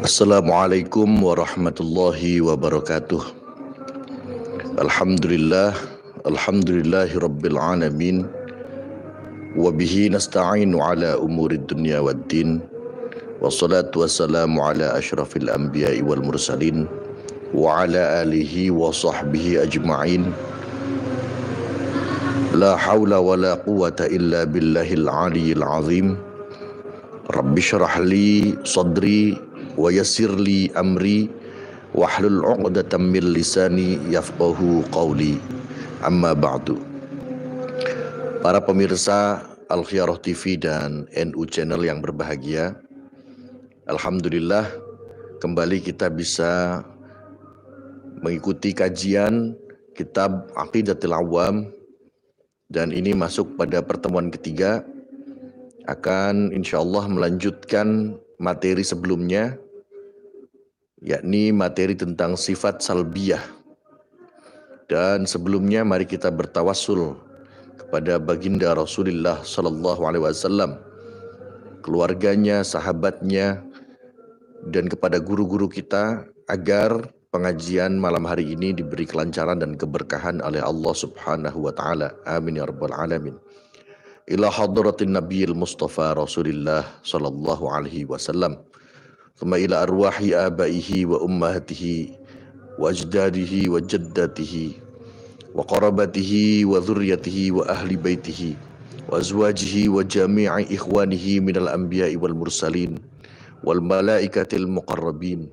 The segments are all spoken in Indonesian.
Assalamualaikum warahmatullahi wabarakatuh. Alhamdulillahi rabbil alamin. Wabihi nasta'inu ala umurid dunya waddin. Wassalatu wassalamu ala ashrafil anbiya'i wal mursalin. Wa ala alihi wa sahbihi ajma'in. La hawla wa la quwata illa billahil aliyyil azim. Rabbi syrah li sadri wa yassir li amri wahlul 'uqdatam min lisani yafqahu qawli. Amma ba'du. Para pemirsa Al-Khiyarah TV dan NU Channel yang berbahagia, alhamdulillah kembali kita bisa mengikuti kajian kitab Aqidatul Awam, dan ini masuk pada pertemuan ketiga. Akan insyaallah melanjutkan materi sebelumnya, yakni materi tentang sifat salbiyah. Dan sebelumnya mari kita bertawassul kepada baginda Rasulullah sallallahu alaihi wasallam, keluarganya, sahabatnya, dan kepada guru-guru kita agar pengajian malam hari ini diberi kelancaran dan keberkahan oleh Allah Subhanahu wa taala. Amin ya rabbal alamin. Ila hadratin nabiyil mustafa Rasulillah sallallahu alaihi wasallam. Thumma ila arwahi abaihi wa ummahatihi wa ajdadihi wa jaddatihi wa qarabatihi wa dhurriyyatihi wa ahli baitihi wa azwajihi wa jami'i ikhwanihi minal anbiya'i wal mursalin wal malaikatil muqarrabin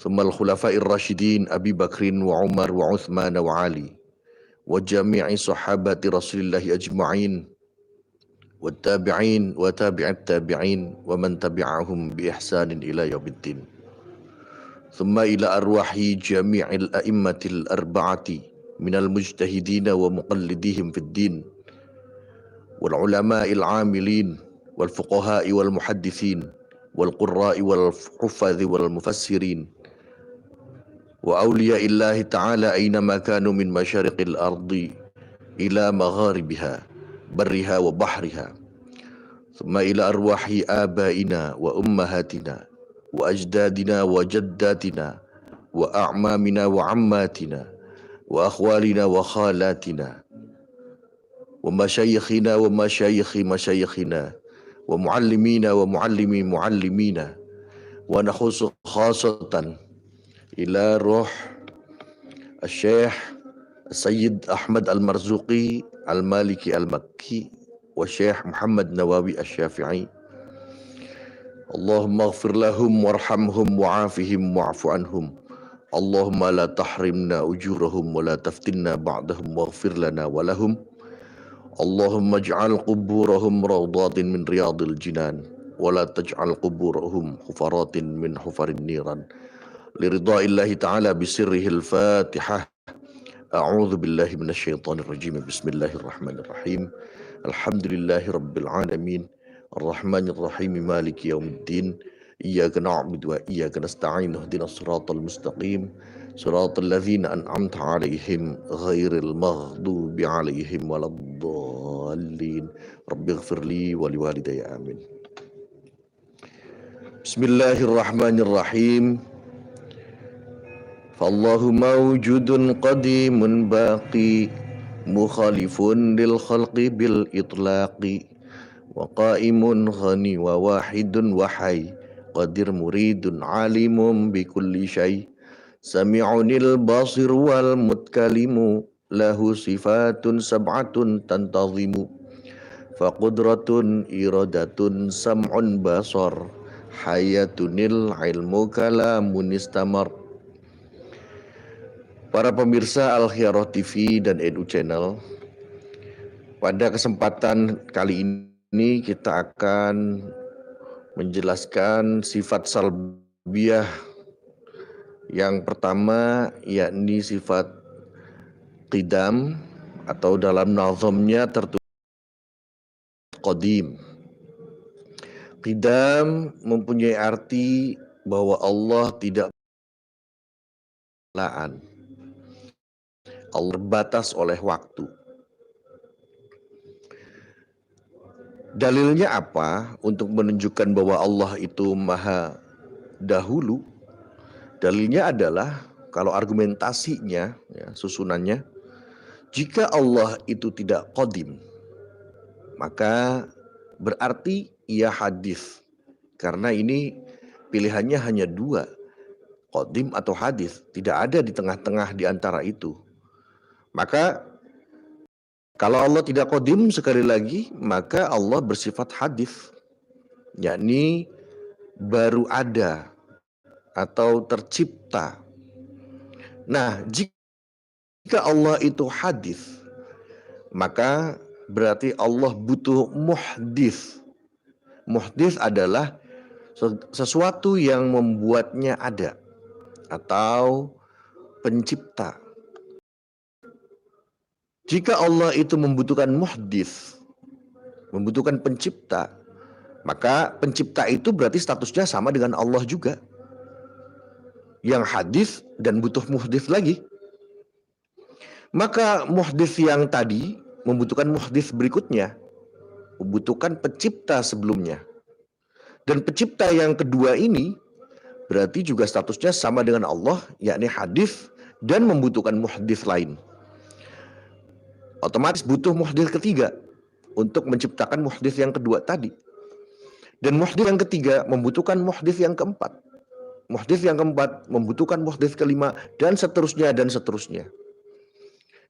thumma al khulafa'ir rasyidin Abi Bakrin wa Umar wa Uthman wa Ali wa jami'i sahabati Rasulillahi ajma'in wa tabi'in wa tabi'at tabi'in wa man tabi'ahum bi ihsanin ila yaumiddin. Thumma ila arwahi jami'il a'immatil arba'ati minal mujtahidina wa muqallidihim fid din wal ulama'il 'amilin wal fuqaha'i wal muhaddithin wal qurra'i wal huffadhi wal mufassirin wa awliya'illahi ta'ala aynama kanu min masyariqil ardi ila magharibiha barriha wa bahriha. Thumma ila arwahi abaina wa ummahatina wa ajdadina wa jaddatina wa a'mamina wa ammatina wa akhwalina wa khalatina wa masyayikhina wa masyayikhi masyayikhina wa muallimina wa muallimi muallimina wa nakhusu khasatan ila ruh Syekh Sayyid Ahmad Al-Marzuqi Al-Maliki Al-Makki wa Syekh Muhammad Nawawi Asy-Syafi'i. Allahumma ighfir lahum warhamhum wa'afihim wa'fu anhum. Allahumma la tahrimna ujurahum wa la taftinna ba'dahum waghfir lana wa lahum. Allahumma ij'al quburahum rawdatin min riyadil jinan wa la taj'al quburahum hufaratin min hufarin niran. Liridha'illahi ta'ala bisirrihil Fatihah. A'udzu billahi minasyaitonir rajim. Bismillahirrahmanirrahim. Alhamdulillahi rabbil alamin. Arrahmanir rahim. Maliki yaumiddin. Iyyaka na'budu wa iyyaka nasta'in. Ihdinas siratal mustaqim. Siratal ladzina an'amta 'alaihim ghairil maghdubi 'alaihim waladdallin. Rabbighfirli wa liwalidayya. Amin. Bismillahirrahmanirrahim. Fallahu mawjudun qadimun baqi mukhalifun lil khalqi bil itlaqi wa qaimun ghani wa wahidun wahai qadir muridun alimun bi kulli syai sami'unil basir wal mutkalimu lahu sifatun sab'atun tantazimu fa qudratun iradatun sam'un basar hayatunil ilmu kalamun istamar. Para pemirsa Al-Khiyarah TV dan NU Channel, pada kesempatan kali ini kita akan menjelaskan sifat salbiyah yang pertama, yakni sifat qidam atau dalam nazamnya tertulis qadim. Qidam mempunyai arti bahwa Allah tidak Allah terbatas oleh waktu. Dalilnya apa untuk menunjukkan bahwa Allah itu maha dahulu? Dalilnya adalah kalau argumentasinya, ya, susunannya, jika Allah itu tidak qadim, maka berarti ia hadis. Karena ini pilihannya hanya dua, qadim atau hadis, tidak ada di tengah-tengah di antara itu. Maka kalau Allah tidak qadim, sekali lagi, maka Allah bersifat hadis, yakni baru ada atau tercipta. Nah, jika Allah itu hadis, maka berarti Allah butuh muhdis. Muhdis adalah sesuatu yang membuatnya ada atau pencipta. Jika Allah itu membutuhkan muhdis, membutuhkan pencipta, maka pencipta itu berarti statusnya sama dengan Allah juga, yang hadis dan butuh muhdis lagi. Maka muhdis yang tadi membutuhkan muhdis berikutnya, membutuhkan pencipta sebelumnya. Dan pencipta yang kedua ini berarti juga statusnya sama dengan Allah, yakni hadis dan membutuhkan muhdis lain. Otomatis butuh muhdis ketiga untuk menciptakan muhdis yang kedua tadi. Dan muhdis yang ketiga membutuhkan muhdis yang keempat. Muhdis yang keempat membutuhkan muhdis kelima, dan seterusnya dan seterusnya.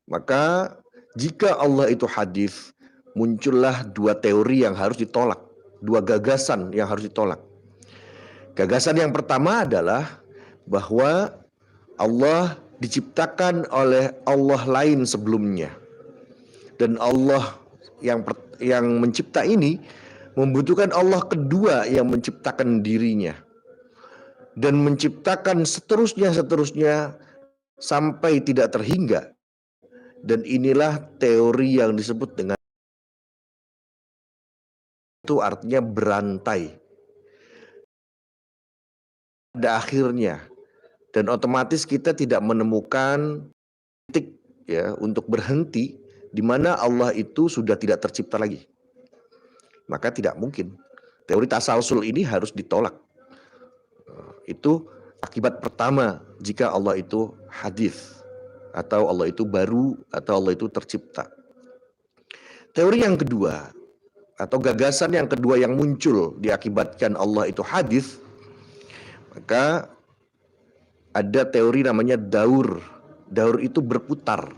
Maka jika Allah itu hadis, muncullah dua teori yang harus ditolak, dua gagasan yang harus ditolak. Gagasan yang pertama adalah bahwa Allah diciptakan oleh Allah lain sebelumnya. Dan Allah yang mencipta ini membutuhkan Allah kedua yang menciptakan dirinya. Dan menciptakan seterusnya sampai tidak terhingga. Dan inilah teori yang disebut dengan, itu artinya berantai. Pada akhirnya, dan otomatis kita tidak menemukan titik, ya, untuk berhenti di mana Allah itu sudah tidak tercipta lagi. Maka tidak mungkin. Teori tasalsul ini harus ditolak. Itu akibat pertama jika Allah itu hadis, atau Allah itu baru, atau Allah itu tercipta. Teori yang kedua, atau gagasan yang kedua yang muncul diakibatkan Allah itu hadis, maka ada teori namanya daur. Daur itu berputar.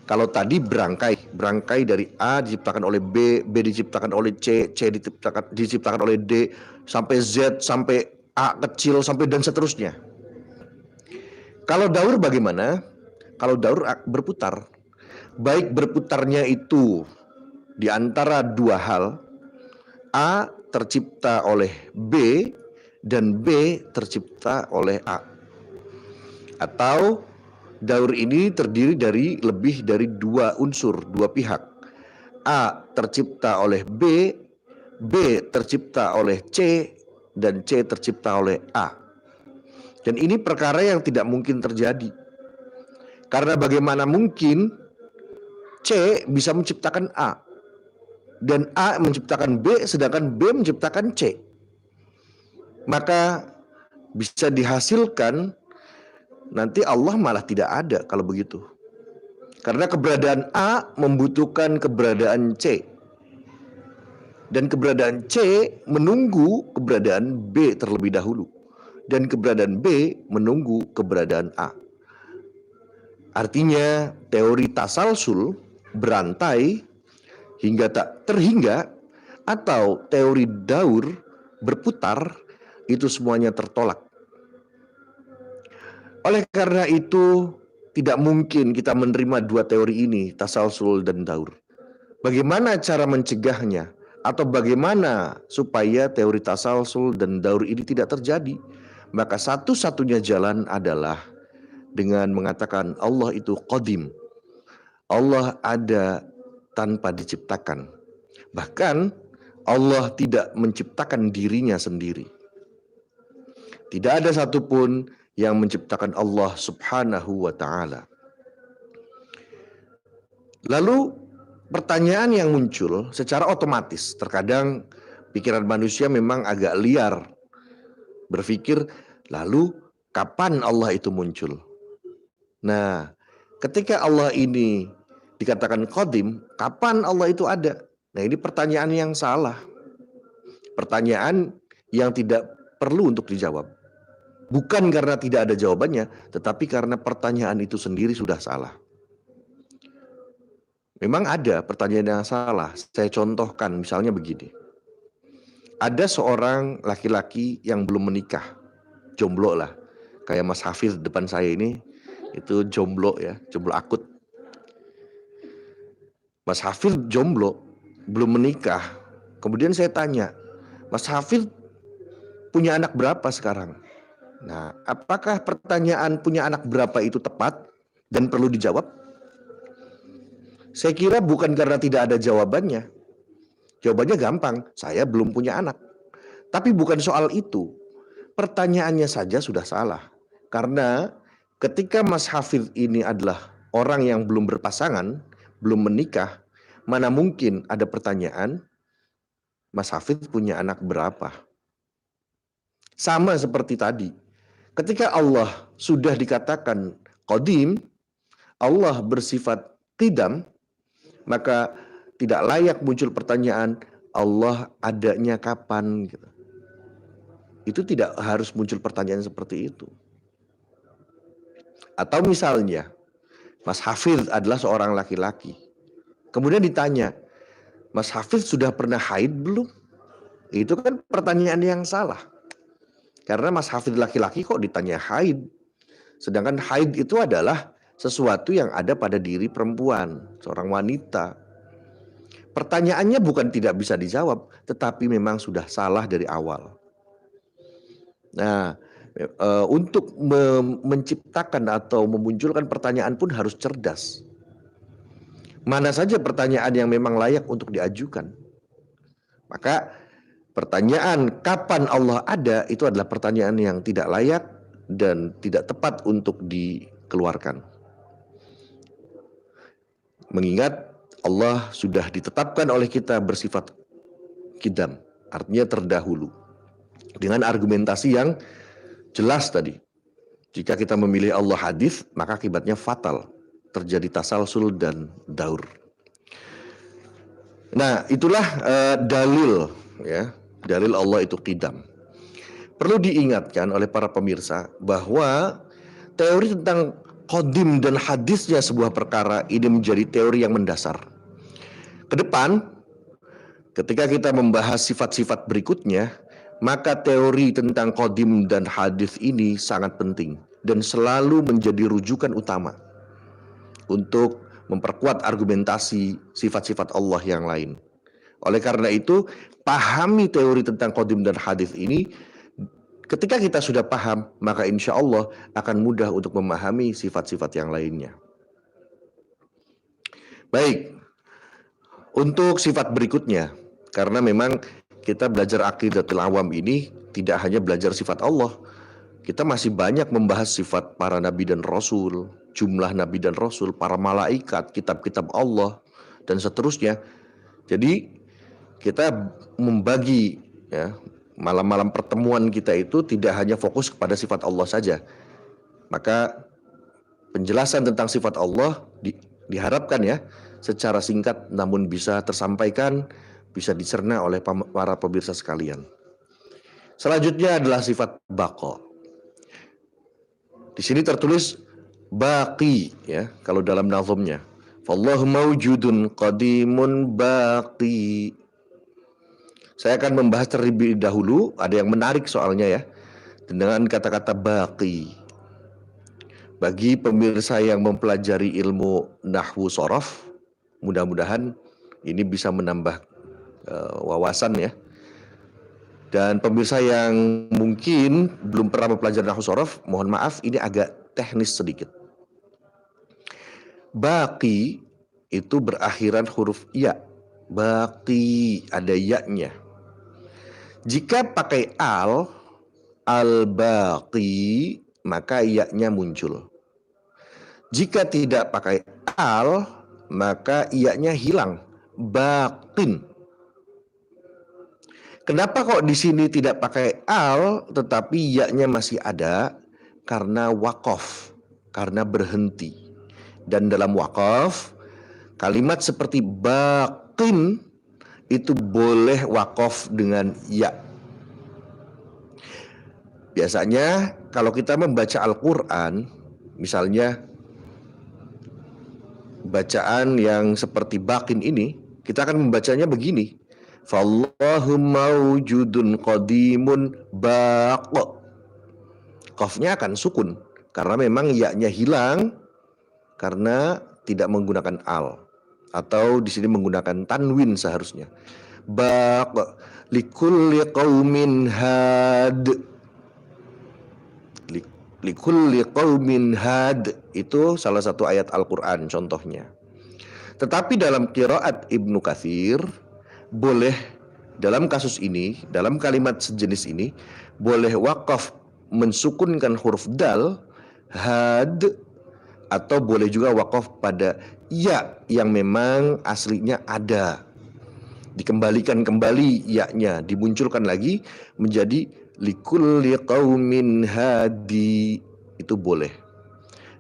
Kalau tadi berangkai dari A diciptakan oleh B, B diciptakan oleh C, C diciptakan oleh D, sampai Z, sampai A kecil, sampai dan seterusnya. Kalau daur bagaimana? Kalau daur berputar. Baik berputarnya itu di antara dua hal, A tercipta oleh B dan B tercipta oleh A. Atau daur ini terdiri dari lebih dari dua unsur, dua pihak. A tercipta oleh B, B tercipta oleh C, dan C tercipta oleh A. Dan ini perkara yang tidak mungkin terjadi. Karena bagaimana mungkin C bisa menciptakan A, dan A menciptakan B, sedangkan B menciptakan C. Maka bisa dihasilkan nanti Allah malah tidak ada kalau begitu. Karena keberadaan A membutuhkan keberadaan C. Dan keberadaan C menunggu keberadaan B terlebih dahulu. Dan keberadaan B menunggu keberadaan A. Artinya teori tasalsul, berantai hingga tak terhingga, atau teori daur, berputar, itu semuanya tertolak. Oleh karena itu, tidak mungkin kita menerima dua teori ini, tasalsul dan daur. Bagaimana cara mencegahnya? Atau bagaimana supaya teori tasalsul dan daur ini tidak terjadi? Maka satu-satunya jalan adalah dengan mengatakan Allah itu qadim. Allah ada tanpa diciptakan. Bahkan Allah tidak menciptakan dirinya sendiri. Tidak ada satupun yang menciptakan Allah subhanahu wa ta'ala. Lalu pertanyaan yang muncul secara otomatis, terkadang pikiran manusia memang agak liar berpikir, lalu kapan Allah itu muncul? Nah, ketika Allah ini dikatakan qadim, kapan Allah itu ada? Nah, ini pertanyaan yang salah. Pertanyaan yang tidak perlu untuk dijawab. Bukan karena tidak ada jawabannya, tetapi karena pertanyaan itu sendiri sudah salah. Memang ada pertanyaan yang salah. Saya contohkan misalnya begini. Ada seorang laki-laki yang belum menikah, jomblo lah. Kayak Mas Hafiz depan saya ini, itu jomblo ya, jomblo akut. Mas Hafiz jomblo, belum menikah. Kemudian saya tanya, Mas Hafiz punya anak berapa sekarang? Nah, apakah pertanyaan punya anak berapa itu tepat dan perlu dijawab? Saya kira bukan karena tidak ada jawabannya. Jawabannya gampang, saya belum punya anak. Tapi bukan soal itu. Pertanyaannya saja sudah salah. Karena ketika Mas Hafiz ini adalah orang yang belum berpasangan, belum menikah, mana mungkin ada pertanyaan, Mas Hafiz punya anak berapa? Sama seperti tadi. Ketika Allah sudah dikatakan qadim, Allah bersifat qidam, maka tidak layak muncul pertanyaan Allah adanya kapan gitu. Itu tidak harus muncul pertanyaan seperti itu. Atau misalnya Mas Hafiz adalah seorang laki-laki. Kemudian ditanya, Mas Hafiz sudah pernah haid belum? Itu kan pertanyaan yang salah. Karena Mas Hafiz laki-laki kok ditanya haid. Sedangkan haid itu adalah sesuatu yang ada pada diri perempuan, seorang wanita. Pertanyaannya bukan tidak bisa dijawab, tetapi memang sudah salah dari awal. Nah, untuk menciptakan atau memunculkan pertanyaan pun harus cerdas. Mana saja pertanyaan yang memang layak untuk diajukan. Maka pertanyaan kapan Allah ada itu adalah pertanyaan yang tidak layak dan tidak tepat untuk dikeluarkan. Mengingat Allah sudah ditetapkan oleh kita bersifat qidam, artinya terdahulu. Dengan argumentasi yang jelas tadi. Jika kita memilih Allah hadis, maka akibatnya fatal. Terjadi tasalsul dan daur. Nah, itulah dalil ya. Dalil Allah itu qidam. Perlu diingatkan oleh para pemirsa bahwa teori tentang qadim dan hadisnya sebuah perkara ini menjadi teori yang mendasar. Ke depan, ketika kita membahas sifat-sifat berikutnya, maka teori tentang qadim dan hadis ini sangat penting dan selalu menjadi rujukan utama untuk memperkuat argumentasi sifat-sifat Allah yang lain. Oleh karena itu, pahami teori tentang qadim dan hadis ini. Ketika kita sudah paham, maka insya Allah akan mudah untuk memahami sifat-sifat yang lainnya. Baik, untuk sifat berikutnya, karena memang kita belajar aqidatul awam ini tidak hanya belajar sifat Allah, kita masih banyak membahas sifat para nabi dan rasul, jumlah nabi dan rasul, para malaikat, kitab-kitab Allah, dan seterusnya. Jadi kita membagi ya, malam-malam pertemuan kita itu tidak hanya fokus kepada sifat Allah saja. Maka penjelasan tentang sifat Allah diharapkan ya secara singkat namun bisa tersampaikan, bisa dicerna oleh para pemirsa sekalian. Selanjutnya adalah sifat baqa. Di sini tertulis baqi ya kalau dalam nazamnya. Fallahu mawjudun qadimun baqi. Saya akan membahas terlebih dahulu, ada yang menarik soalnya ya, dengan kata-kata baqi. Bagi pemirsa yang mempelajari ilmu nahwu shorof, mudah-mudahan ini bisa menambah wawasan ya. Dan pemirsa yang mungkin belum pernah mempelajari nahwu shorof, mohon maaf ini agak teknis sedikit. Baqi itu berakhiran huruf ya. Baqi ada ya-nya. Jika pakai al-baqi, maka ya-nya muncul. Jika tidak pakai maka iyanya hilang. Baqin. Kenapa kok di sini tidak pakai al tetapi iyanya masih ada? Karena waqaf, karena berhenti. Dan dalam waqaf kalimat seperti baqin itu boleh waqaf dengan ya. Biasanya kalau kita membaca Al-Quran, misalnya bacaan yang seperti baqin ini, kita akan membacanya begini. Fallahu mawjudun qadimun baq. Qafnya akan sukun karena memang ya-nya hilang karena tidak menggunakan al, atau di sini menggunakan tanwin seharusnya. Baq likulli qaumin had. Likulli qaumin had itu salah satu ayat Al-Qur'an contohnya. Tetapi dalam qiraat Ibnu Katsir boleh dalam kasus ini, dalam kalimat sejenis ini boleh wakaf mensukunkan huruf dal had, atau boleh juga wakaf pada ya yang memang aslinya ada, dikembalikan kembali ya-nya, dimunculkan lagi menjadi likulli qaumin hadi, itu boleh.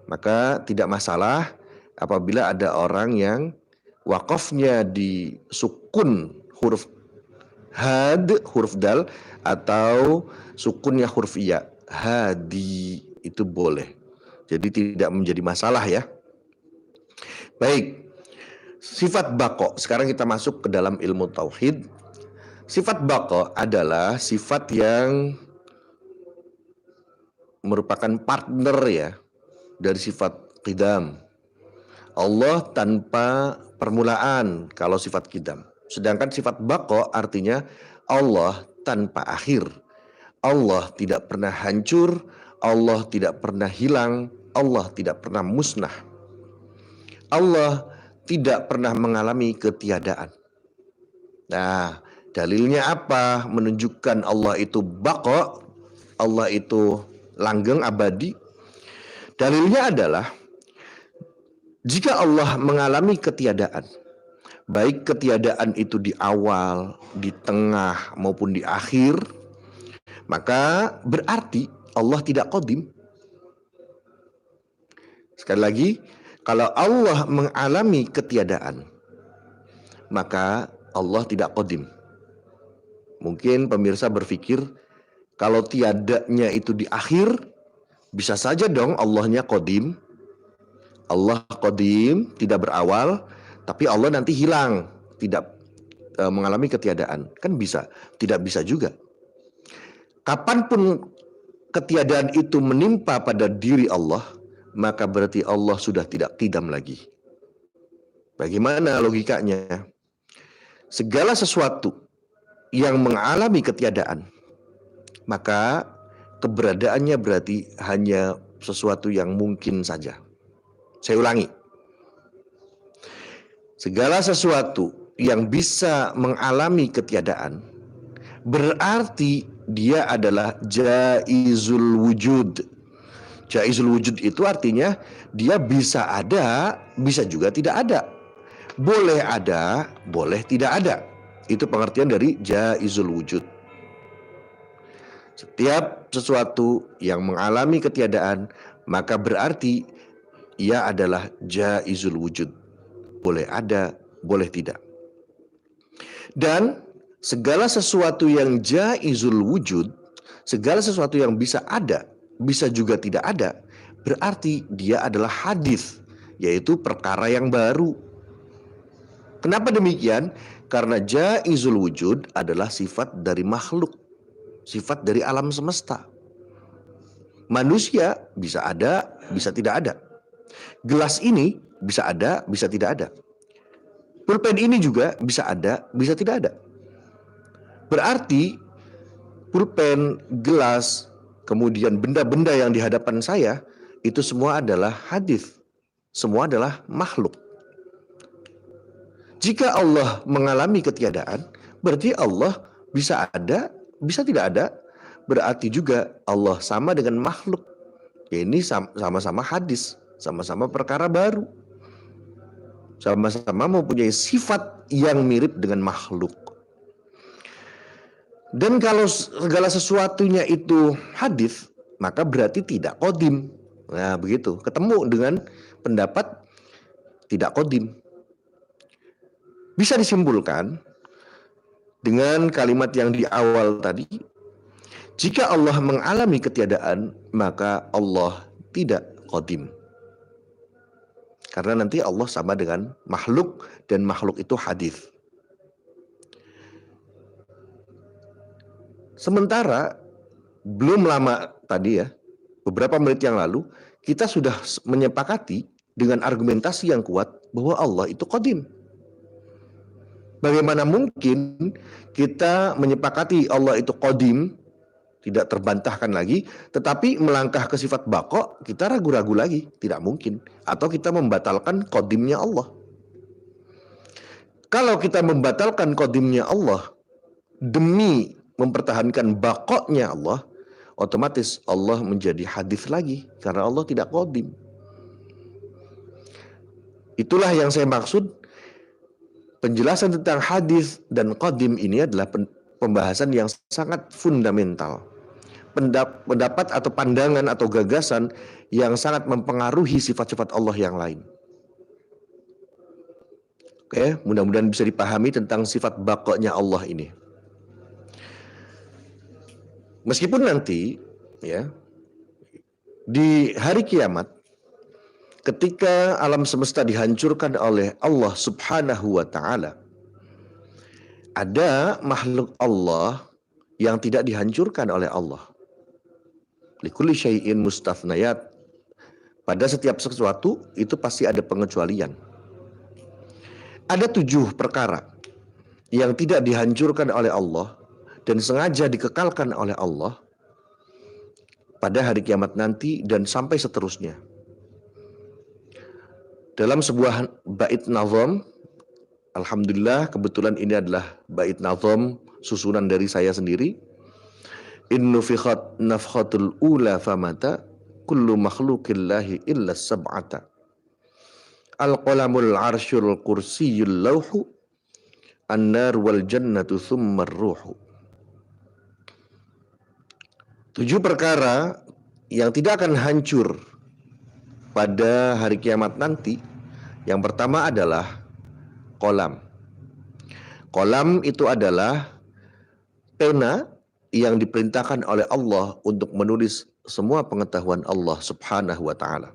Maka tidak masalah apabila ada orang yang wakafnya di sukun huruf had, huruf dal, atau sukunnya huruf ya, hadi, itu boleh. Jadi tidak menjadi masalah ya. Baik, sifat baqo. Sekarang kita masuk ke dalam ilmu tauhid. Sifat baqo adalah sifat yang merupakan partner ya dari sifat qidam. Allah tanpa permulaan kalau sifat qidam. Sedangkan sifat baqo artinya Allah tanpa akhir. Allah tidak pernah hancur, Allah tidak pernah hilang, Allah tidak pernah musnah. Allah tidak pernah mengalami ketiadaan. Nah, dalilnya apa? Menunjukkan Allah itu baqo, Allah itu langgeng abadi. Dalilnya adalah jika Allah mengalami ketiadaan, baik ketiadaan itu di awal, di tengah, maupun di akhir, maka berarti Allah tidak qadim. Sekali lagi, kalau Allah mengalami ketiadaan, maka Allah tidak qadim. Mungkin pemirsa berpikir, kalau tiadanya itu di akhir, bisa saja dong Allahnya qadim. Allah qadim, tidak berawal, tapi Allah nanti hilang, tidak mengalami ketiadaan. Kan bisa, tidak bisa juga. Kapanpun ketiadaan itu menimpa pada diri Allah, maka berarti Allah sudah tidak qidam lagi. Bagaimana logikanya? Segala sesuatu yang mengalami ketiadaan, maka keberadaannya berarti hanya sesuatu yang mungkin saja. Saya ulangi. Segala sesuatu yang bisa mengalami ketiadaan berarti dia adalah jaizul wujud. Jaizul wujud itu artinya dia bisa ada, bisa juga tidak ada. Boleh ada, boleh tidak ada. Itu pengertian dari jaizul wujud. Setiap sesuatu yang mengalami ketiadaan, maka berarti ia adalah jaizul wujud. Boleh ada, boleh tidak. Dan segala sesuatu yang jaizul wujud, segala sesuatu yang bisa ada, bisa juga tidak ada, berarti dia adalah hadis, yaitu perkara yang baru. Kenapa demikian? Karena jaizul wujud adalah sifat dari makhluk, sifat dari alam semesta. Manusia bisa ada, bisa tidak ada. Gelas ini bisa ada, bisa tidak ada. Pulpen ini juga bisa ada, bisa tidak ada. Berarti pulpen, gelas, kemudian benda-benda yang di hadapan saya, itu semua adalah hadis. Semua adalah makhluk. Jika Allah mengalami ketiadaan, berarti Allah bisa ada, bisa tidak ada. Berarti juga Allah sama dengan makhluk. Ya, ini sama-sama hadis, sama-sama perkara baru. sama-sama mempunyai sifat yang mirip dengan makhluk. Dan kalau segala sesuatunya itu hadis, maka berarti tidak qadim. Nah, begitu. Ketemu dengan pendapat tidak qadim. Bisa disimpulkan dengan kalimat yang di awal tadi, jika Allah mengalami ketiadaan, maka Allah tidak qadim. Karena nanti Allah sama dengan makhluk, dan makhluk itu hadis. Sementara belum lama tadi ya, beberapa menit yang lalu, kita sudah menyepakati dengan argumentasi yang kuat bahwa Allah itu qadim. Bagaimana mungkin kita menyepakati Allah itu qadim, tidak terbantahkan lagi, tetapi melangkah ke sifat baqa, kita ragu-ragu lagi, tidak mungkin. Atau kita membatalkan qadimnya Allah. Kalau kita membatalkan qadimnya Allah demi mempertahankan baqanya Allah, otomatis Allah menjadi hadis lagi, karena Allah tidak qadim. Itulah yang saya maksud, penjelasan tentang hadis dan qadim ini adalah pembahasan yang sangat fundamental. Pendapat atau pandangan atau gagasan yang sangat mempengaruhi sifat-sifat Allah yang lain. Oke, mudah-mudahan bisa dipahami tentang sifat baqanya Allah ini. Meskipun nanti ya di hari kiamat ketika alam semesta dihancurkan oleh Allah Subhanahu wa taala, ada makhluk Allah yang tidak dihancurkan oleh Allah. Likulli syai'in mustathnayat. Pada setiap sesuatu itu pasti ada pengecualian. Ada 7 perkara yang tidak dihancurkan oleh Allah dan sengaja dikekalkan oleh Allah pada hari kiamat nanti dan sampai seterusnya. Dalam sebuah bait nazam, alhamdulillah kebetulan ini adalah bait nazam susunan dari saya sendiri. In nufikhat nafkhatul ula famata kullu makhluqillahi illa sab'ata. Al-qalamul arsyul kursiyul lawhu an-nar wal jannatu thumma ruhu. 7 perkara yang tidak akan hancur pada hari kiamat nanti. Yang pertama adalah qalam. Qalam itu adalah pena yang diperintahkan oleh Allah untuk menulis semua pengetahuan Allah Subhanahu wa taala.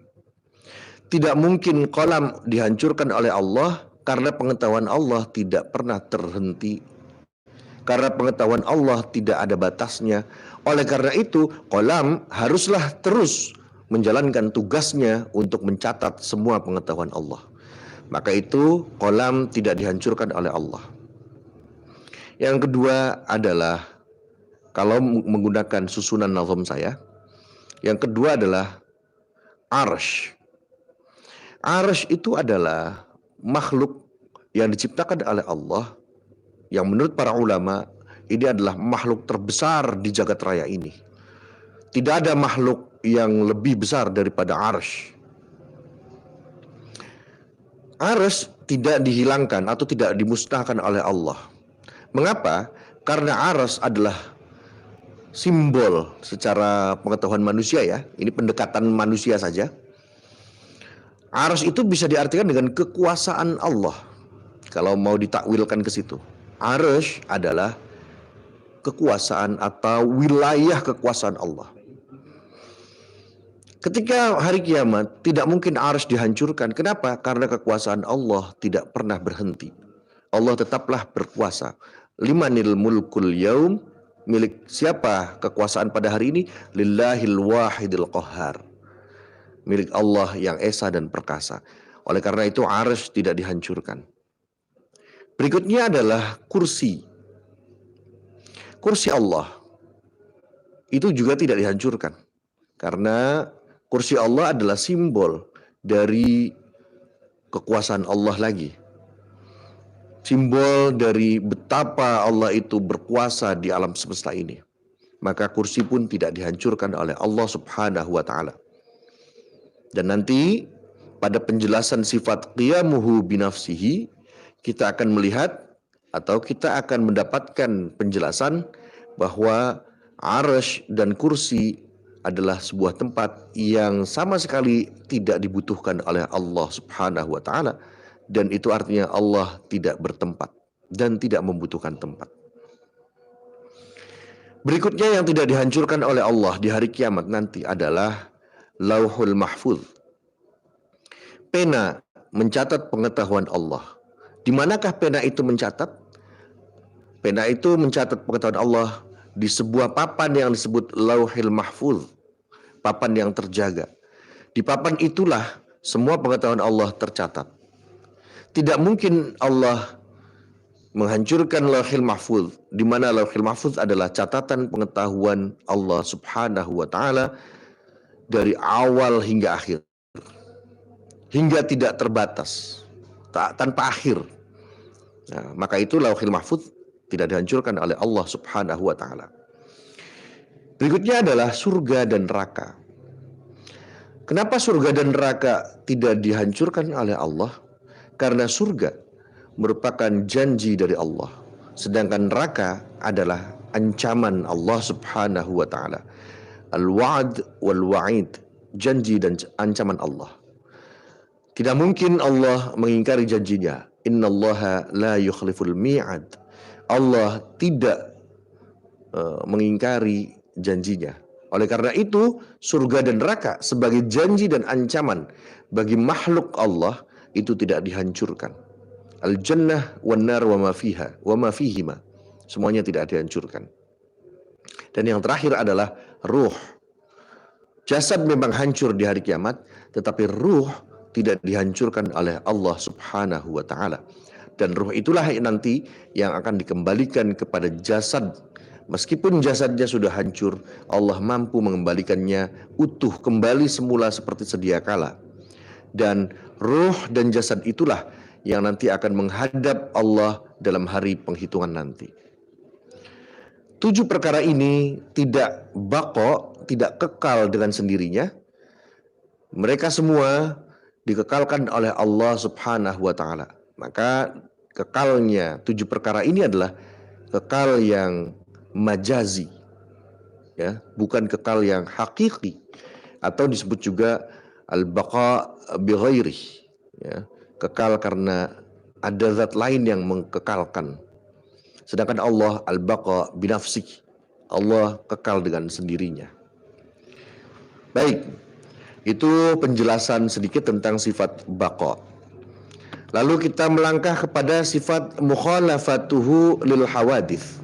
Tidak mungkin qalam dihancurkan oleh Allah karena pengetahuan Allah tidak pernah terhenti. Karena pengetahuan Allah tidak ada batasnya. Oleh karena itu, qalam haruslah terus menjalankan tugasnya untuk mencatat semua pengetahuan Allah. Maka itu qalam tidak dihancurkan oleh Allah. Yang kedua adalah, kalau menggunakan susunan nazam saya, yang kedua adalah arsy. Arsy itu adalah makhluk yang diciptakan oleh Allah, yang menurut para ulama ini adalah makhluk terbesar di jagat raya ini. Tidak ada makhluk yang lebih besar daripada arsy. Arsy tidak dihilangkan atau tidak dimusnahkan oleh Allah. Mengapa? Karena arsy adalah simbol secara pengetahuan manusia ya. Ini pendekatan manusia saja. Arsy itu bisa diartikan dengan kekuasaan Allah. Kalau mau ditakwilkan ke situ. Arsy adalah kekuasaan atau wilayah kekuasaan Allah. Ketika hari kiamat tidak mungkin arsy dihancurkan. Kenapa? Karena kekuasaan Allah tidak pernah berhenti. Allah tetaplah berkuasa. Limanil mulkul yaum, milik siapa kekuasaan pada hari ini? Lillahil wahidil qahhar. Milik Allah yang esa dan perkasa. Oleh karena itu arsy tidak dihancurkan. Berikutnya adalah kursi. Kursi Allah itu juga tidak dihancurkan. Karena kursi Allah adalah simbol dari kekuasaan Allah lagi. Simbol dari betapa Allah itu berkuasa di alam semesta ini. Maka kursi pun tidak dihancurkan oleh Allah Subhanahu wa taala. Dan nanti pada penjelasan sifat qiyamuhu binafsihi, kita akan melihat atau kita akan mendapatkan penjelasan bahwa arsy dan kursi adalah sebuah tempat yang sama sekali tidak dibutuhkan oleh Allah Subhanahu wa taala, dan itu artinya Allah tidak bertempat dan tidak membutuhkan tempat. Berikutnya yang tidak dihancurkan oleh Allah di hari kiamat nanti adalah Lauhul Mahfuz. Pena mencatat pengetahuan Allah. Di manakah pena itu mencatat? Pena itu mencatat pengetahuan Allah di sebuah papan yang disebut Lauhul Mahfuz, papan yang terjaga. Di papan itulah semua pengetahuan Allah tercatat. Tidak mungkin Allah menghancurkan Lauhul Mahfuz, di mana Lauhul Mahfuz adalah catatan pengetahuan Allah Subhanahu wa taala dari awal hingga akhir, hingga tidak terbatas, tanpa akhir. Nah, maka itu Lauhul Mahfuz tidak dihancurkan oleh Allah Subhanahu wa taala. Berikutnya adalah surga dan neraka. Kenapa surga dan neraka tidak dihancurkan oleh Allah? Karena surga merupakan janji dari Allah, sedangkan neraka adalah ancaman Allah Subhanahu wa taala. Al-wa'd wal wa'id, janji dan ancaman Allah. Tidak mungkin Allah mengingkari janjinya. Innallaha la yukhliful mi'ad. Allah tidak mengingkari janjinya. Oleh karena itu, surga dan neraka sebagai janji dan ancaman bagi makhluk Allah itu tidak dihancurkan. Al-jannah wan nar wa ma fiha wa ma fihima. Semuanya tidak dihancurkan. Dan yang terakhir adalah ruh. Jasad memang hancur di hari kiamat, tetapi ruh tidak dihancurkan oleh Allah Subhanahu wa taala. Dan ruh itulah nanti yang akan dikembalikan kepada jasad. Meskipun jasadnya sudah hancur, Allah mampu mengembalikannya utuh kembali semula seperti sedia kala. Dan ruh dan jasad itulah yang nanti akan menghadap Allah dalam hari penghitungan nanti. 7 perkara ini tidak baqo, tidak kekal dengan sendirinya. Mereka semua dikekalkan oleh Allah Subhanahu wa taala. Maka kekalnya 7 perkara ini adalah kekal yang majazi, ya, bukan kekal yang hakiki, atau disebut juga al-baqa bi ghairi, ya, kekal karena ada zat lain yang mengkekalkan. Sedangkan Allah al-baqa bi nafsi, Allah kekal dengan sendirinya. Baik, itu penjelasan sedikit tentang sifat baqa. Lalu kita melangkah kepada sifat mukhalafatuhu lil hawadith.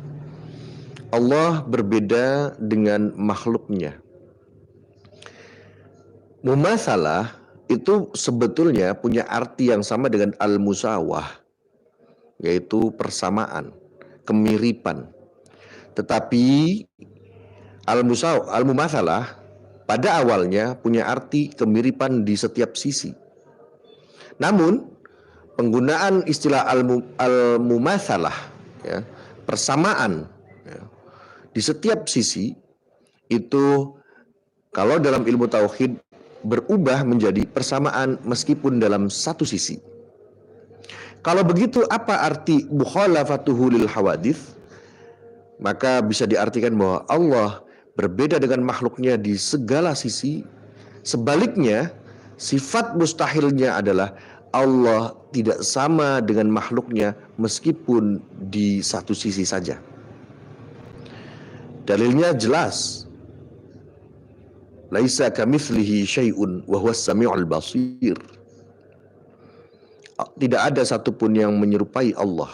Allah berbeda dengan makhluknya. Mumatsalah itu sebetulnya punya arti yang sama dengan al-musawah, yaitu persamaan, kemiripan. Tetapi al-mumatsalah pada awalnya punya arti kemiripan di setiap sisi. Namun penggunaan istilah al-mumatsalah, ya, persamaan, ya, di setiap sisi itu kalau dalam ilmu tauhid berubah menjadi persamaan meskipun dalam satu sisi. Kalau begitu apa arti mukhalafatuhu lil hawadith? Maka bisa diartikan bahwa Allah berbeda dengan makhluknya di segala sisi. Sebaliknya, sifat mustahilnya adalah Allah tidak sama dengan makhluknya meskipun di satu sisi saja. Dalilnya jelas. Laisa kamitslihi syai'un wa huwas samiul basir. Tidak ada satupun yang menyerupai Allah.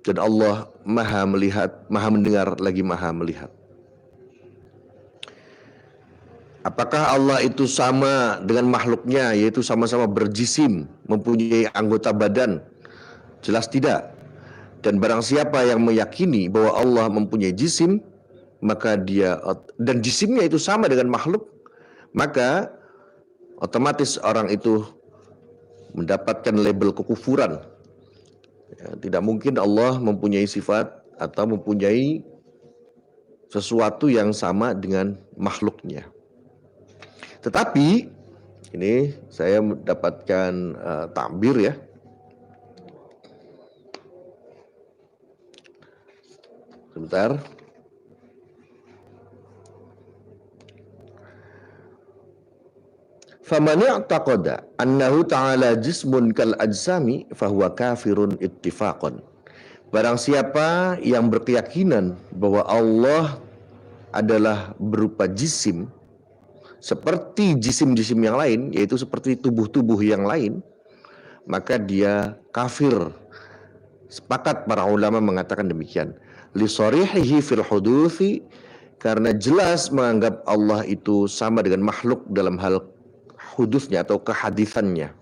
Dan Allah Maha melihat, Maha mendengar, lagi Maha melihat. Apakah Allah itu sama dengan makhluknya, yaitu sama-sama berjisim, mempunyai anggota badan? Jelas tidak. Dan barang siapa yang meyakini bahwa Allah mempunyai jisim, maka dia, dan jisimnya itu sama dengan makhluk, maka otomatis orang itu mendapatkan label kekufuran. Ya, tidak mungkin Allah mempunyai sifat atau mempunyai sesuatu yang sama dengan makhluknya. Tetapi Ini saya mendapatkan takbir ya. Sebentar. Faman i'taqada annahu ta'ala jismun kal ajsami fahuwa kafirun ittifaqan. Barang siapa yang berkeyakinan bahwa Allah adalah berupa jisim seperti jisim-jisim yang lain, yaitu seperti tubuh-tubuh yang lain, maka dia kafir. Sepakat para ulama mengatakan demikian. Li sharihihi fil huduthi, karena jelas menganggap Allah itu sama dengan makhluk dalam hal hudusnya atau kehadisannya.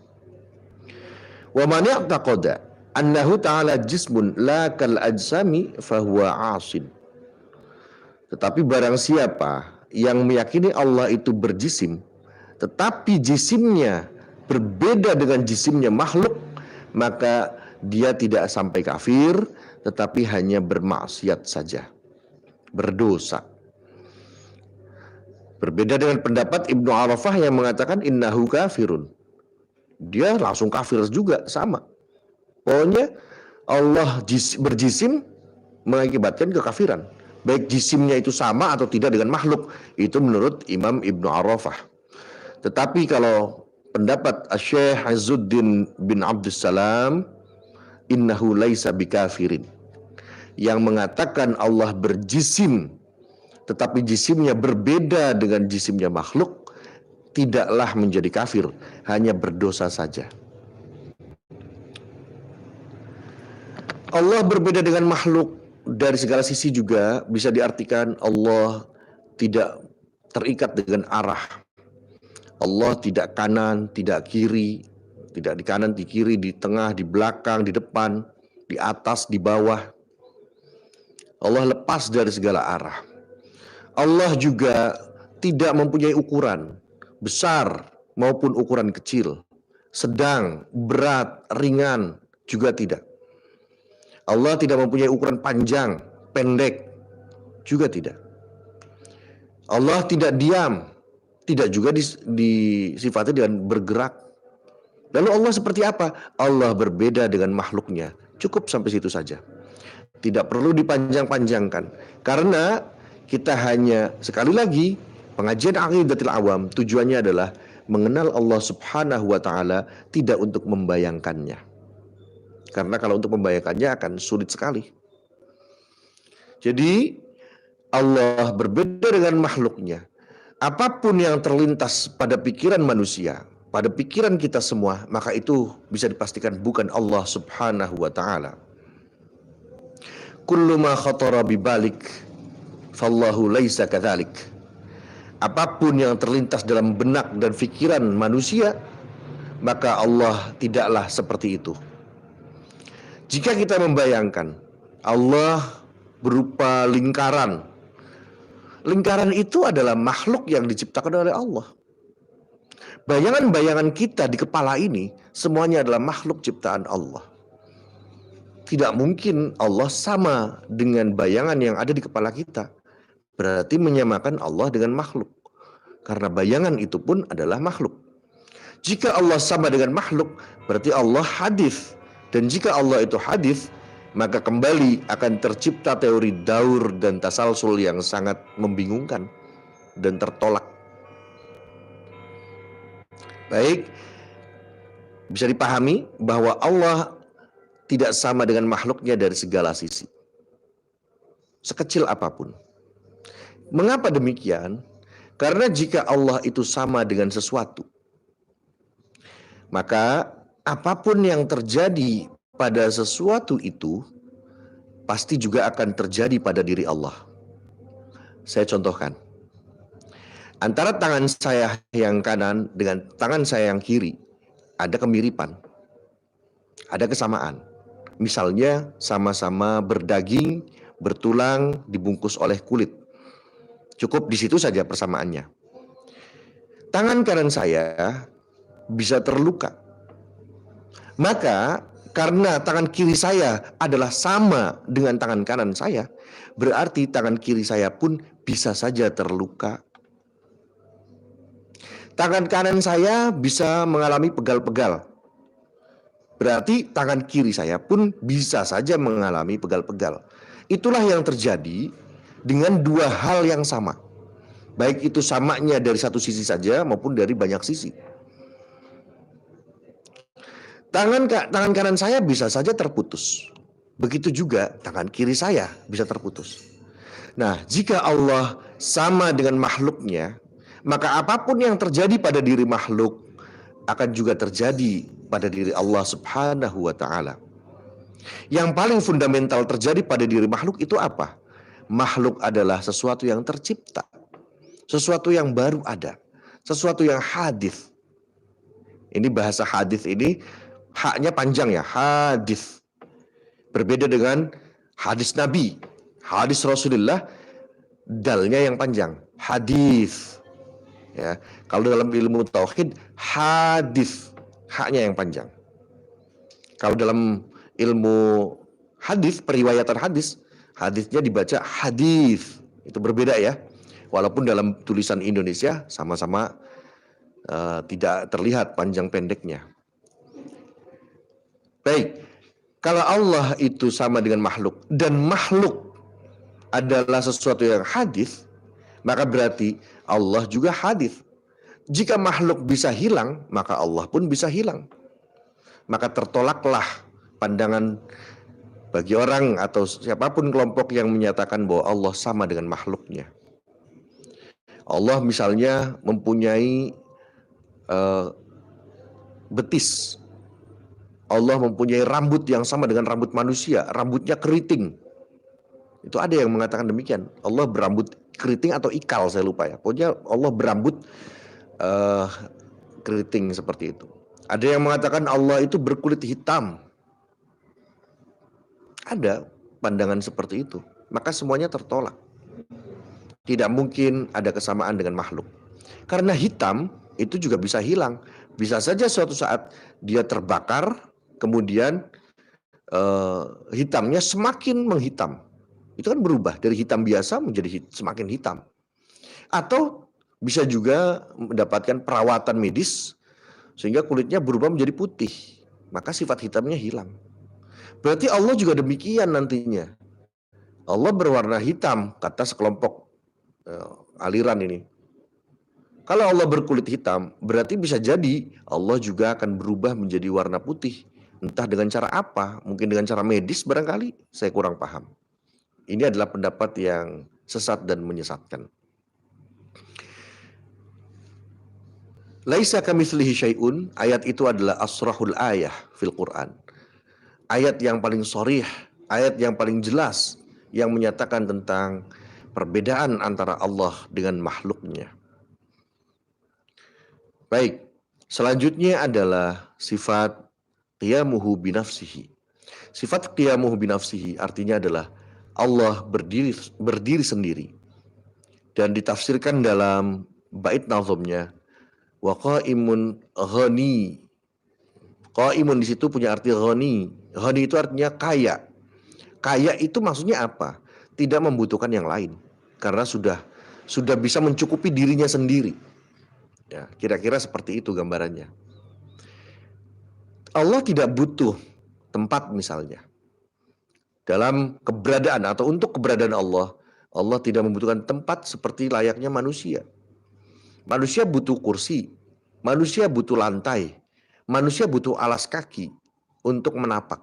Wa man ya'taqada annahu ta'ala jismun la kal ajsami fahuwa 'asin. Tetapi barang siapa yang meyakini Allah itu berjisim, tetapi jisimnya berbeda dengan jisimnya makhluk, maka dia tidak sampai kafir, tetapi hanya bermaksiat saja, berdosa. Berbeda dengan pendapat Ibnu Arafah yang mengatakan innahu kafirun. Dia langsung kafir juga, sama. Pokoknya Allah berjisim mengakibatkan kekafiran. Baik jisimnya itu sama atau tidak dengan makhluk. Itu menurut Imam Ibnu Arafah. Tetapi kalau pendapat Syekh Izzuddin bin Abdussalam, innahu laisa bikafirin, yang mengatakan Allah berjisim tetapi jisimnya berbeda dengan jisimnya makhluk, tidaklah menjadi kafir, hanya berdosa saja. Allah berbeda dengan makhluk dari segala sisi juga bisa diartikan Allah tidak terikat dengan arah. Allah tidak kanan, tidak kiri, tidak di kanan, di kiri, di tengah, di belakang, di depan, di atas, di bawah. Allah lepas dari segala arah. Allah juga tidak mempunyai ukuran besar maupun ukuran kecil, sedang, berat, ringan, juga tidak. Allah tidak mempunyai ukuran panjang, pendek, juga tidak. Allah tidak diam, tidak juga disifati dengan bergerak. Lalu Allah seperti apa? Allah berbeda dengan makhluknya. Cukup sampai situ saja. Tidak perlu dipanjang-panjangkan. Karena kita hanya, sekali lagi, pengajian Aqidatul Awam tujuannya adalah mengenal Allah Subhanahu wa Ta'ala, tidak untuk membayangkannya. Karena kalau untuk membayangkannya akan sulit sekali. Jadi Allah berbeda dengan makhluknya. Apapun yang terlintas pada pikiran manusia, pada pikiran kita semua, maka itu bisa dipastikan bukan Allah Subhanahu wa Ta'ala. Kullu ma khatara bibalik fallahu laisa kadzalik. Apapun yang terlintas dalam benak dan pikiran manusia, maka Allah tidaklah seperti itu. Jika kita membayangkan Allah berupa lingkaran, lingkaran itu adalah makhluk yang diciptakan oleh Allah. Bayangan-bayangan kita di kepala ini semuanya adalah makhluk ciptaan Allah. Tidak mungkin Allah sama dengan bayangan yang ada di kepala kita. Berarti menyamakan Allah dengan makhluk. Karena bayangan itu pun adalah makhluk. Jika Allah sama dengan makhluk, berarti Allah hadits. Dan jika Allah itu hadits, maka kembali akan tercipta teori daur dan tasalsul yang sangat membingungkan dan tertolak. Baik, bisa dipahami bahwa Allah tidak sama dengan makhluknya dari segala sisi, sekecil apapun. Mengapa demikian? Karena jika Allah itu sama dengan sesuatu, maka apapun yang terjadi pada sesuatu itu pasti juga akan terjadi pada diri Allah. Saya contohkan. Antara tangan saya yang kanan dengan tangan saya yang kiri ada kemiripan, ada kesamaan. Misalnya sama-sama berdaging, bertulang, dibungkus oleh kulit. Cukup di situ saja persamaannya. Tangan kanan saya bisa terluka. Maka karena tangan kiri saya adalah sama dengan tangan kanan saya, berarti tangan kiri saya pun bisa saja terluka. Tangan kanan saya bisa mengalami pegal-pegal. Berarti tangan kiri saya pun bisa saja mengalami pegal-pegal. Itulah yang terjadi dengan dua hal yang sama. Baik itu samanya dari satu sisi saja maupun dari banyak sisi. Tangan kanan saya bisa saja terputus. Begitu juga tangan kiri saya bisa terputus. Nah, jika Allah sama dengan makhluknya, maka apapun yang terjadi pada diri makhluk akan juga terjadi pada diri Allah Subhanahu wa taala. Yang paling fundamental terjadi pada diri makhluk itu apa? Makhluk adalah sesuatu yang tercipta, sesuatu yang baru ada, sesuatu yang hadis. Ini bahasa hadis ini haknya panjang ya, hadis. Berbeda dengan hadis Nabi, hadis Rasulullah, dalnya yang panjang, hadis. Ya, kalau dalam ilmu tauhid hadis, haknya yang panjang. Kalau dalam ilmu hadis, periwayatan hadis, hadisnya dibaca hadis. Itu berbeda ya. Walaupun dalam tulisan Indonesia sama-sama tidak terlihat panjang pendeknya. Baik, kalau Allah itu sama dengan makhluk dan makhluk adalah sesuatu yang hadis, maka berarti Allah juga hadis. Jika makhluk bisa hilang, maka Allah pun bisa hilang. Maka tertolaklah pandangan bagi orang atau siapapun kelompok yang menyatakan bahwa Allah sama dengan makhluknya. Allah misalnya mempunyai betis. Allah mempunyai rambut yang sama dengan rambut manusia, rambutnya keriting. Itu ada yang mengatakan demikian. Allah berambut keriting atau ikal, saya lupa ya. Pokoknya Allah berambut keriting seperti itu. Ada yang mengatakan Allah itu berkulit hitam. Ada pandangan seperti itu. Maka semuanya tertolak. Tidak mungkin ada kesamaan dengan makhluk. Karena hitam itu juga bisa hilang. Bisa saja suatu saat dia terbakar, kemudian hitamnya semakin menghitam. Itu kan berubah dari hitam biasa menjadi semakin hitam. Atau bisa juga mendapatkan perawatan medis sehingga kulitnya berubah menjadi putih. Maka sifat hitamnya hilang. Berarti Allah juga demikian nantinya. Allah berwarna hitam, kata sekelompok aliran ini. Kalau Allah berkulit hitam, berarti bisa jadi Allah juga akan berubah menjadi warna putih. Entah dengan cara apa, mungkin dengan cara medis barangkali, saya kurang paham. Ini adalah pendapat yang sesat dan menyesatkan. Laisa kamitslihi syai'un, ayat itu adalah asrahul ayah fil Quran. Ayat yang paling sharih, ayat yang paling jelas yang menyatakan tentang perbedaan antara Allah dengan makhluknya. Baik, selanjutnya adalah sifat qiyamuhu binafsihi. Sifat qiyamuhu binafsihi artinya adalah Allah berdiri sendiri. Dan ditafsirkan dalam bait nazomnya, wa qaimun ghani. Qaimun di situ punya arti ghani. Ghani itu artinya kaya. Kaya itu maksudnya apa? Tidak membutuhkan yang lain. Karena sudah bisa mencukupi dirinya sendiri. Ya, kira-kira seperti itu gambarannya. Allah tidak butuh tempat misalnya. Dalam keberadaan atau untuk keberadaan Allah, Allah tidak membutuhkan tempat seperti layaknya manusia. Manusia butuh kursi, manusia butuh lantai, manusia butuh alas kaki untuk menapak,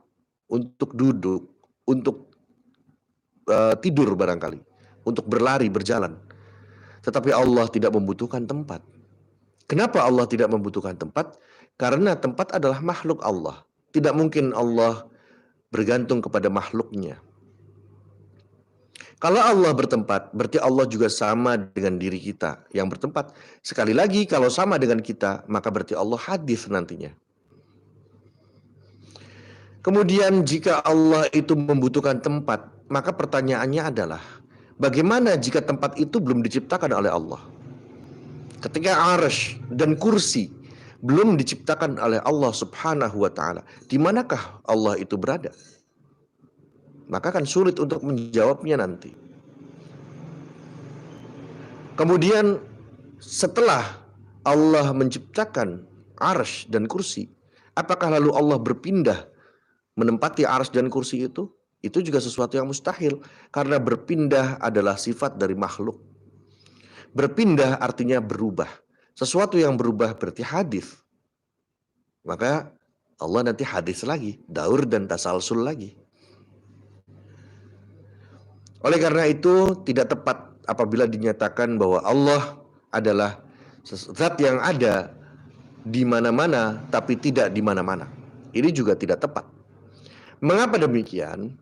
untuk duduk, untuk tidur barangkali, untuk berlari, berjalan. Tetapi Allah tidak membutuhkan tempat. Kenapa Allah tidak membutuhkan tempat? Karena tempat adalah makhluk Allah. Tidak mungkin Allah bergantung kepada makhluknya. Kalau Allah bertempat, berarti Allah juga sama dengan diri kita yang bertempat. Sekali lagi, kalau sama dengan kita, maka berarti Allah hadis nantinya. Kemudian jika Allah itu membutuhkan tempat, maka pertanyaannya adalah, bagaimana jika tempat itu belum diciptakan oleh Allah? Ketika arsy dan kursi belum diciptakan oleh Allah Subhanahu wa taala, di manakah Allah itu berada? Maka akan sulit untuk menjawabnya nanti. Kemudian setelah Allah menciptakan arsy dan kursi, apakah lalu Allah berpindah menempati arsy dan kursi itu? Itu juga sesuatu yang mustahil, karena berpindah adalah sifat dari makhluk. Berpindah artinya berubah. Sesuatu yang berubah berarti hadis. Maka Allah nanti hadis lagi, daur dan tasalsul lagi. Oleh karena itu tidak tepat apabila dinyatakan bahwa Allah adalah zat yang ada di mana-mana tapi tidak di mana-mana. Ini juga tidak tepat. Mengapa demikian?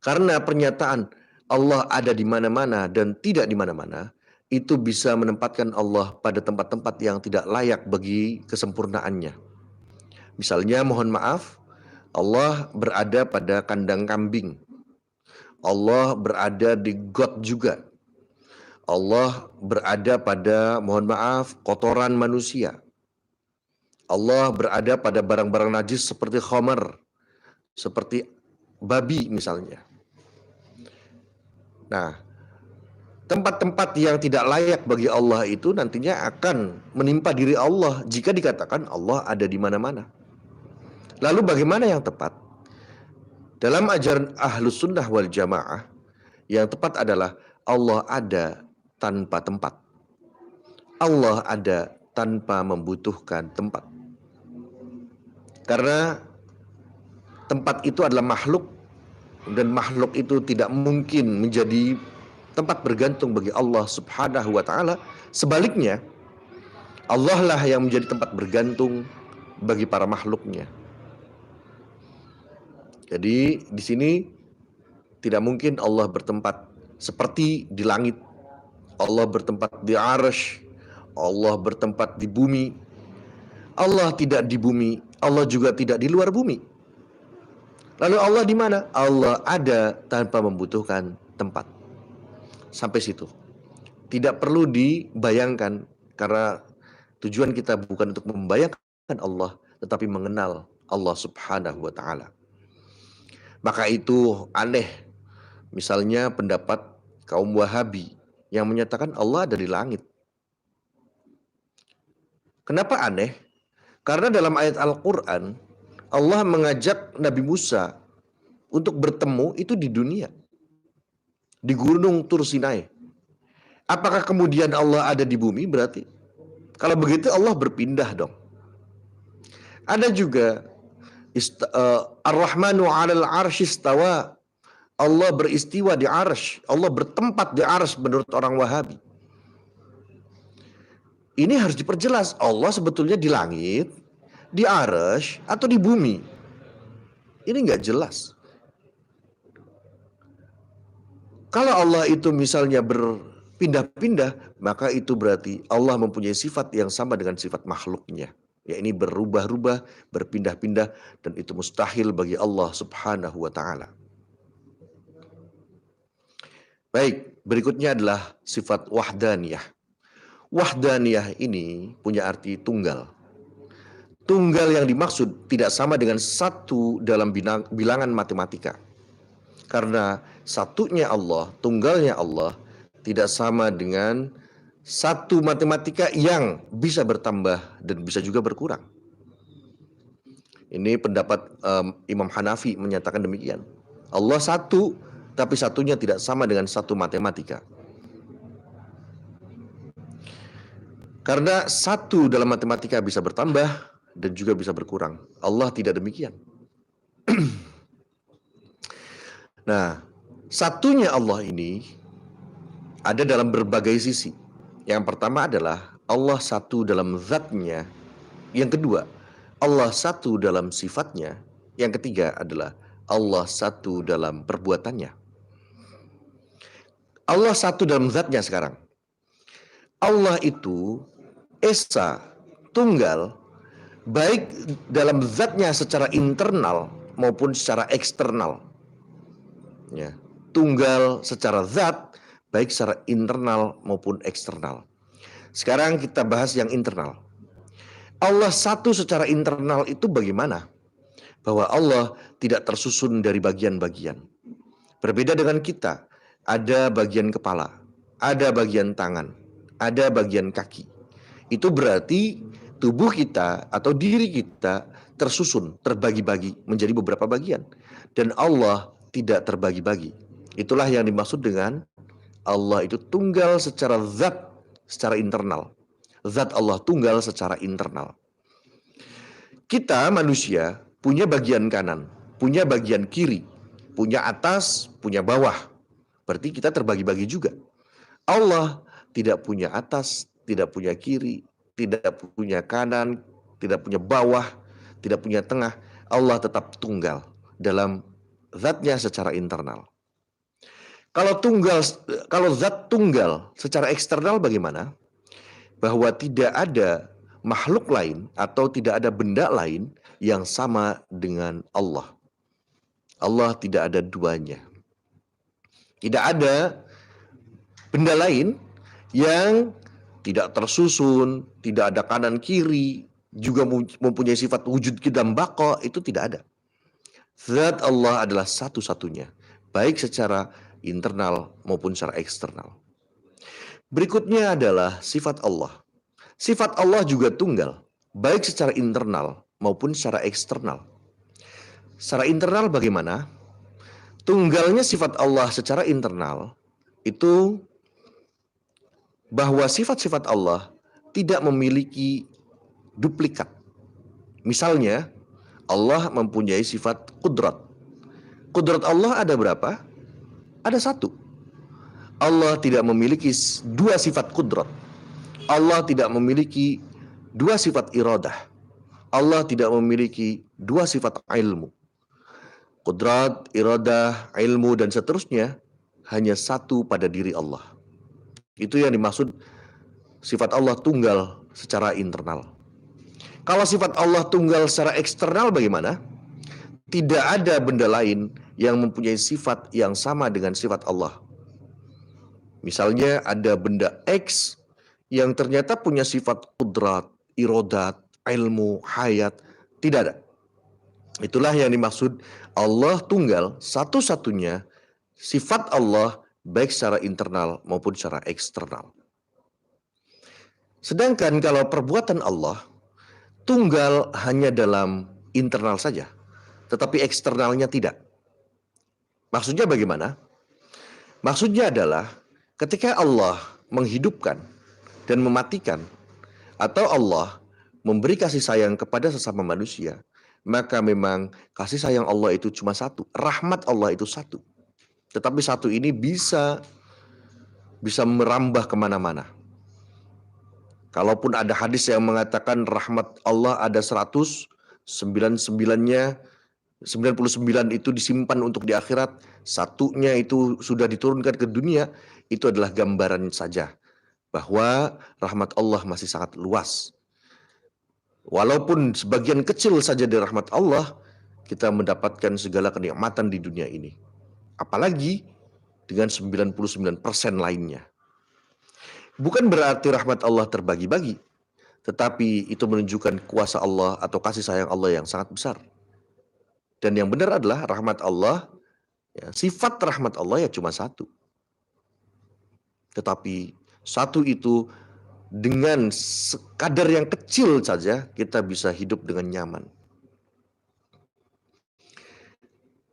Karena pernyataan Allah ada di mana-mana dan tidak di mana-mana itu bisa menempatkan Allah pada tempat-tempat yang tidak layak bagi kesempurnaannya. Misalnya, mohon maaf, Allah berada pada kandang kambing. Allah berada di got juga. Allah berada pada, mohon maaf, kotoran manusia. Allah berada pada barang-barang najis seperti khamar, seperti babi misalnya. Nah, tempat-tempat yang tidak layak bagi Allah itu nantinya akan menimpa diri Allah jika dikatakan Allah ada di mana-mana. Lalu bagaimana yang tepat? Dalam ajaran Ahlus Sunnah wal Jamaah, yang tepat adalah Allah ada tanpa tempat. Allah ada tanpa membutuhkan tempat. Karena tempat itu adalah makhluk, dan makhluk itu tidak mungkin menjadi tempat bergantung bagi Allah Subhanahu wa taala. Sebaliknya, Allah lah yang menjadi tempat bergantung bagi para makhluknya. Jadi di sini tidak mungkin Allah bertempat seperti di langit. Allah bertempat di arsy, Allah bertempat di bumi. Allah tidak di bumi, Allah juga tidak di luar bumi. Lalu Allah di mana? Allah ada tanpa membutuhkan tempat. Sampai situ. Tidak perlu dibayangkan, karena tujuan kita bukan untuk membayangkan Allah, tetapi mengenal Allah Subhanahu wa taala. Maka itu aneh, misalnya pendapat kaum Wahabi yang menyatakan Allah ada di langit. Kenapa aneh? Karena dalam ayat Al-Quran, Allah mengajak Nabi Musa untuk bertemu itu di dunia, di gunung Tur Sinai. Apakah kemudian Allah ada di bumi berarti? Kalau begitu Allah berpindah dong. Ada juga Ar-Rahmanu 'alal 'arsy istawa. Allah beristiwa di arsy, Allah bertempat di arsy menurut orang Wahabi. Ini harus diperjelas, Allah sebetulnya di langit, di arsy, atau di bumi. Ini nggak jelas. Kalau Allah itu misalnya berpindah-pindah, maka itu berarti Allah mempunyai sifat yang sama dengan sifat makhluknya. Ya, ini berubah-ubah, berpindah-pindah, dan itu mustahil bagi Allah Subhanahu wa taala. Baik, berikutnya adalah sifat wahdaniyah. Wahdaniyah ini punya arti tunggal. Tunggal yang dimaksud tidak sama dengan satu dalam bilangan matematika. Karena satunya Allah, tunggalnya Allah, tidak sama dengan satu matematika yang bisa bertambah dan bisa juga berkurang. Ini pendapat Imam Hanafi menyatakan demikian. Allah satu, tapi satunya tidak sama dengan satu matematika. Karena satu dalam matematika bisa bertambah dan juga bisa berkurang. Allah tidak demikian. Nah, satunya Allah ini ada dalam berbagai sisi. Yang pertama adalah Allah satu dalam zatnya. Yang kedua, Allah satu dalam sifatnya. Yang ketiga adalah Allah satu dalam perbuatannya. Allah satu dalam zatnya sekarang. Allah itu esa, tunggal, baik dalam zatnya secara internal maupun secara eksternal. Ya, tunggal secara zat, baik secara internal maupun eksternal. Sekarang kita bahas yang internal. Allah satu secara internal itu bagaimana? Bahwa Allah tidak tersusun dari bagian-bagian. Berbeda dengan kita, ada bagian kepala, ada bagian tangan, ada bagian kaki. Itu berarti tubuh kita atau diri kita tersusun, terbagi-bagi menjadi beberapa bagian. Dan Allah tidak terbagi-bagi. Itulah yang dimaksud dengan Allah itu tunggal secara zat, secara internal. Zat Allah tunggal secara internal. Kita manusia punya bagian kanan, punya bagian kiri, punya atas, punya bawah. Berarti kita terbagi-bagi juga. Allah tidak punya atas, tidak punya kiri, tidak punya kanan, tidak punya bawah, tidak punya tengah. Allah tetap tunggal dalam zatnya secara internal. Kalau zat tunggal secara eksternal bagaimana? Bahwa tidak ada makhluk lain atau tidak ada benda lain yang sama dengan Allah. Allah tidak ada duanya. Tidak ada benda lain yang tidak tersusun, tidak ada kanan kiri, juga mempunyai sifat wujud qidam baqa, itu tidak ada. Zat Allah adalah satu-satunya, baik secara internal maupun secara eksternal. Berikutnya adalah sifat Allah. Sifat Allah juga tunggal, baik secara internal maupun secara eksternal. Secara internal bagaimana? Tunggalnya sifat Allah secara internal itu bahwa sifat-sifat Allah tidak memiliki duplikat. Misalnya, Allah mempunyai sifat kudrat. Kudrat Allah ada berapa? Ada satu. Allah tidak memiliki dua sifat kudrat. Allah tidak memiliki dua sifat iradah. Allah tidak memiliki dua sifat ilmu. Kudrat, iradah, ilmu, dan seterusnya hanya satu pada diri Allah. Itu yang dimaksud sifat Allah tunggal secara internal. Kalau sifat Allah tunggal secara eksternal bagaimana? Tidak ada benda lain yang mempunyai sifat yang sama dengan sifat Allah. Misalnya ada benda X yang ternyata punya sifat kudrat, iradat, ilmu, hayat. Tidak ada. Itulah yang dimaksud Allah tunggal, satu-satunya sifat Allah baik secara internal maupun secara eksternal. Sedangkan kalau perbuatan Allah tunggal hanya dalam internal saja, tetapi eksternalnya tidak. Maksudnya bagaimana? Maksudnya adalah ketika Allah menghidupkan dan mematikan, atau Allah memberi kasih sayang kepada sesama manusia, maka memang kasih sayang Allah itu cuma satu, rahmat Allah itu satu. Tetapi satu ini bisa merambah kemana-mana. Kalaupun ada hadis yang mengatakan rahmat Allah ada 100, 99-nya 99 itu disimpan untuk di akhirat, satunya itu sudah diturunkan ke dunia, itu adalah gambaran saja bahwa rahmat Allah masih sangat luas. Walaupun sebagian kecil saja dari rahmat Allah, kita mendapatkan segala kenikmatan di dunia ini. Apalagi dengan 99% lainnya. Bukan berarti rahmat Allah terbagi-bagi, tetapi itu menunjukkan kuasa Allah atau kasih sayang Allah yang sangat besar. Dan yang benar adalah rahmat Allah, ya, sifat rahmat Allah ya cuma satu. Tetapi satu itu dengan sekadar yang kecil saja kita bisa hidup dengan nyaman.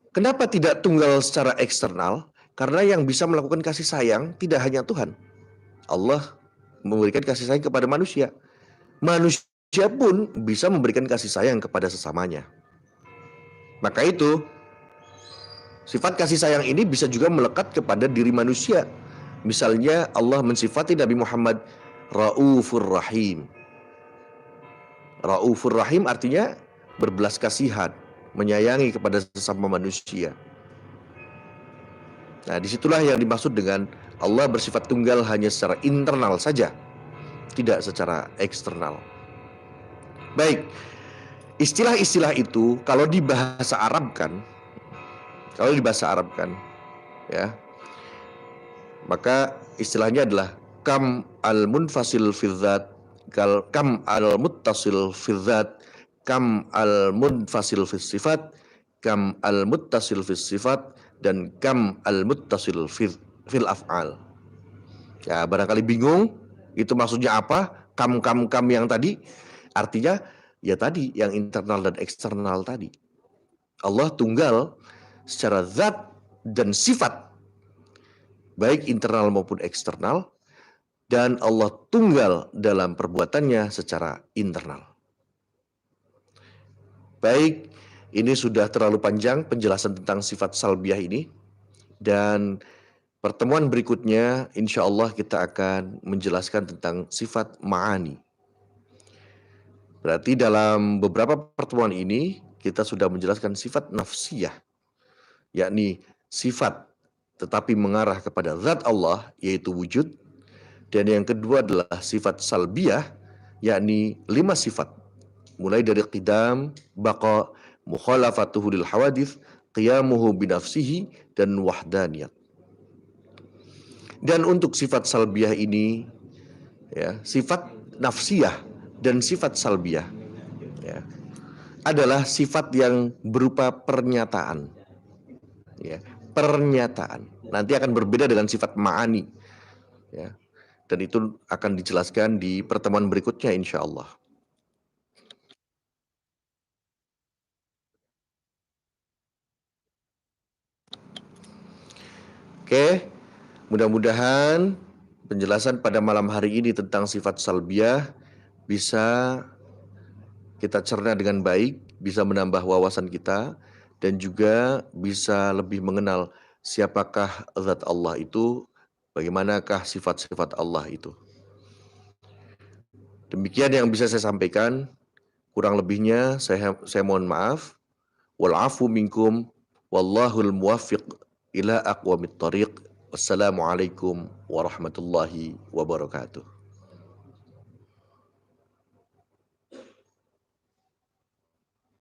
Kenapa tidak tunggal secara eksternal? Karena yang bisa melakukan kasih sayang tidak hanya Tuhan. Allah memberikan kasih sayang kepada manusia. Manusia pun bisa memberikan kasih sayang kepada sesamanya. Maka itu, sifat kasih sayang ini bisa juga melekat kepada diri manusia. Misalnya Allah mensifati Nabi Muhammad Raufur Rahim. Raufur Rahim artinya berbelas kasihan, menyayangi kepada sesama manusia. Nah, disitulah yang dimaksud dengan Allah bersifat tunggal hanya secara internal saja, tidak secara eksternal. Baik, istilah-istilah itu kalau di bahasa Arab kan, ya, maka istilahnya adalah kam al-munfasil fidzat, kam al-muttasil fidzat, kam al-munfasil fis sifat, kam al-muttasil fis sifat, dan kam al-muttasil fil af'al. Ya, barangkali bingung itu maksudnya apa? kam yang tadi artinya ya tadi yang internal dan eksternal tadi. Allah tunggal secara zat dan sifat, baik internal maupun eksternal, dan Allah tunggal dalam perbuatannya secara internal. Baik, ini sudah terlalu panjang penjelasan tentang sifat salbiah ini, dan pertemuan berikutnya insya Allah kita akan menjelaskan tentang sifat ma'ani. Berarti dalam beberapa pertemuan ini kita sudah menjelaskan sifat nafsiyah, yakni sifat tetapi mengarah kepada zat Allah, yaitu wujud. Dan yang kedua adalah sifat salbiyah, yakni 5 sifat, mulai dari qidam, baqa, mukhalafatuhu lil hawadith, qiyamuhu binafsihi, dan wahdaniyat. Dan untuk sifat salbiyah ini, ya, sifat nafsiyah dan sifat salbiyah, ya, adalah sifat yang berupa pernyataan, ya, pernyataan. Nanti akan berbeda dengan sifat ma'ani, ya, dan itu akan dijelaskan di pertemuan berikutnya insya Allah. Oke, mudah-mudahan penjelasan pada malam hari ini tentang sifat salbiyah bisa kita cerna dengan baik, bisa menambah wawasan kita, dan juga bisa lebih mengenal siapakah zat Allah itu, bagaimanakah sifat-sifat Allah itu. Demikian yang bisa saya sampaikan, kurang lebihnya saya mohon maaf. Wal-afu minkum, wallahul muwaffiq ila aqwamit thariq. Wassalamualaikum warahmatullahi wabarakatuh.